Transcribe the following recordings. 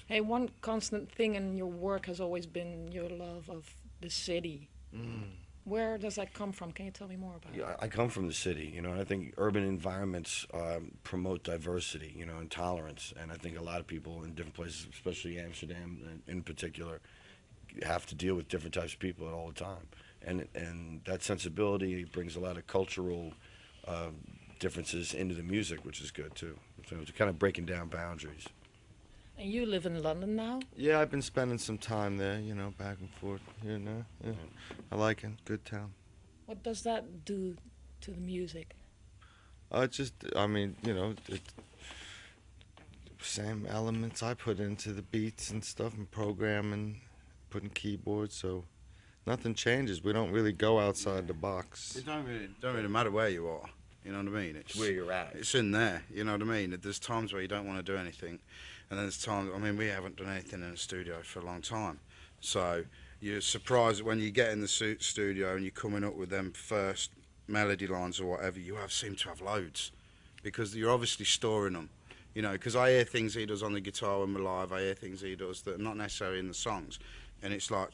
Hey, one constant thing in your work has always been your love of the city. Where does that come from? Can you tell me more about it? Yeah, I come from the city, you know, and I think urban environments promote diversity, you know, and tolerance. And I think a lot of people in different places, especially Amsterdam in particular, have to deal with different types of people all the time. And that sensibility brings a lot of cultural differences into the music, which is good too. So it's kind of breaking down boundaries. And you live in London now? Yeah, I've been spending some time there, you know, back and forth here and there. Yeah. I like it. Good town. What does that do to the music? I mean, you know, same elements I put into the beats and stuff and programming, putting keyboards, so nothing changes. We don't really go outside the box. It don't really matter where you are. You know what I mean? It's Where you're at. It's in there. You know what I mean? There's times where you don't want to do anything, and then there's times. I mean, we haven't done anything in the studio for a long time, so you're surprised when you get in the studio and you're coming up with them first melody lines or whatever. You seem to have loads, because you're obviously storing them. You know, because I hear things he does on the guitar when we're live. I hear things he does that are not necessarily in the songs, and it's like,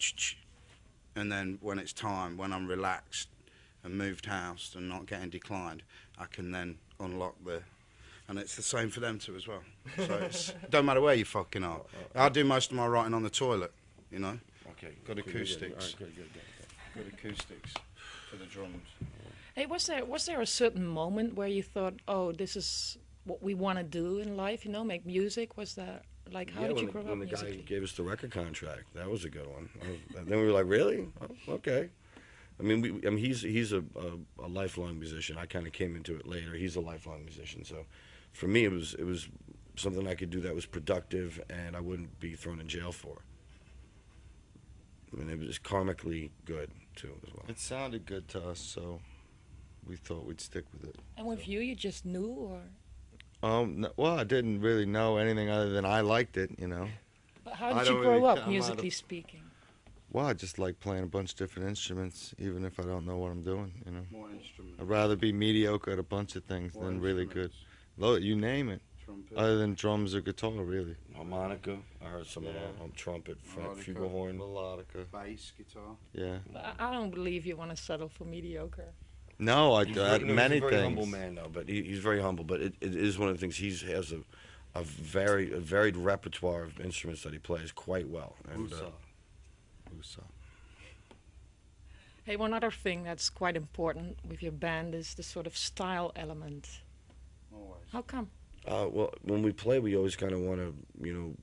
and then when it's time, when I'm relaxed and moved house and not getting declined, I can then unlock and it's the same for them too as well. So it don't matter where you fucking are. I do most of my writing on the toilet, you know. Okay. Got acoustics. All right, good. Good acoustics for the drums. Hey, was there a certain moment where you thought, oh, this is what we want to do in life, you know, make music? Was that, like, how did you grow up when the guy musically? gave us the record contract, that was a good one. And then we were like, really? Oh, okay. I mean, he's a lifelong musician. I kind of came into it later. He's a lifelong musician, so for me, it was something I could do that was productive and I wouldn't be thrown in jail for. I mean, it was karmically good too, as well. It sounded good to us, so we thought we'd stick with it. And with you just knew, or? No, well, I didn't really know anything other than I liked it, you know. But how I did you don't grow really up, come out musically of- speaking? Well, I just like playing a bunch of different instruments, even if I don't know what I'm doing, you know. More instruments. I'd rather be mediocre at a bunch of things More than really good. instruments. You name it, Trumpet. other than drums or guitar, really. Harmonica, I heard some trumpet, Melodica. flugelhorn. Melodica, Bass guitar. yeah. But I don't believe you want to settle for mediocre. No, He's many a very things. humble man, though. But he's very humble. But it is one of the things. He has a varied repertoire of instruments that he plays quite well. And Usa. Hey, one other thing that's quite important with your band is the sort of style element. Always. How come? well, when we play, we always kind of want to, you know,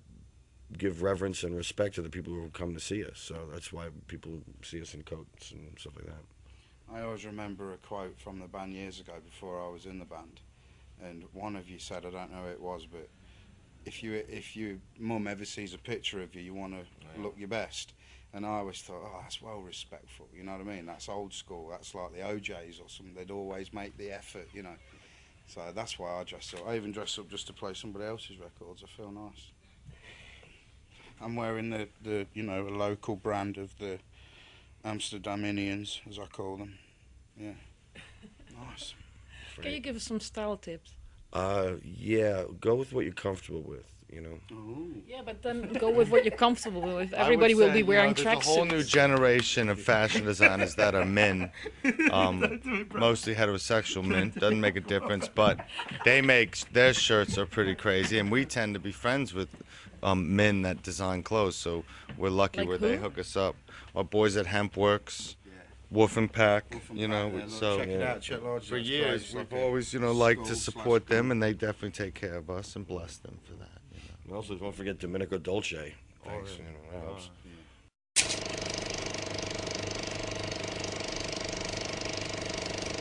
give reverence and respect to the people who come to see us. So that's why people see us in coats and stuff like that. I always remember a quote from the band years ago before I was in the band, and one of you said, I don't know who it was, but if your mum ever sees a picture of you, you want to look your best. And I always thought, oh, that's well respectful, you know what I mean? That's old school, that's like the OJs or something. They'd always make the effort, you know. So that's why I dress up. I even dress up just to play somebody else's records. I feel nice. I'm wearing the you know, a local brand of the Amsterdamians, as I call them. Yeah. Nice. Can you give us some style tips? Yeah, go with what you're comfortable with, you know. Ooh. Yeah, but then go with what you're comfortable with. Everybody will be wearing There's a whole new tracksuits. generation of fashion designers that are men, mostly heterosexual men. Doesn't make a difference, but their shirts are pretty crazy, and we tend to be friends with men that design clothes. So we're lucky Like where who? they hook us up. Our boys at Hemp Works, Wolf and Pack, you know. Yeah, look, So check it out, Chet Lodge, for that's years great. we've Like a always, you know, liked to school support slash them, and they definitely take care of us and bless them for that. You know. And also, don't forget Domenico Dolce. Thanks, you know, that helps. Yeah.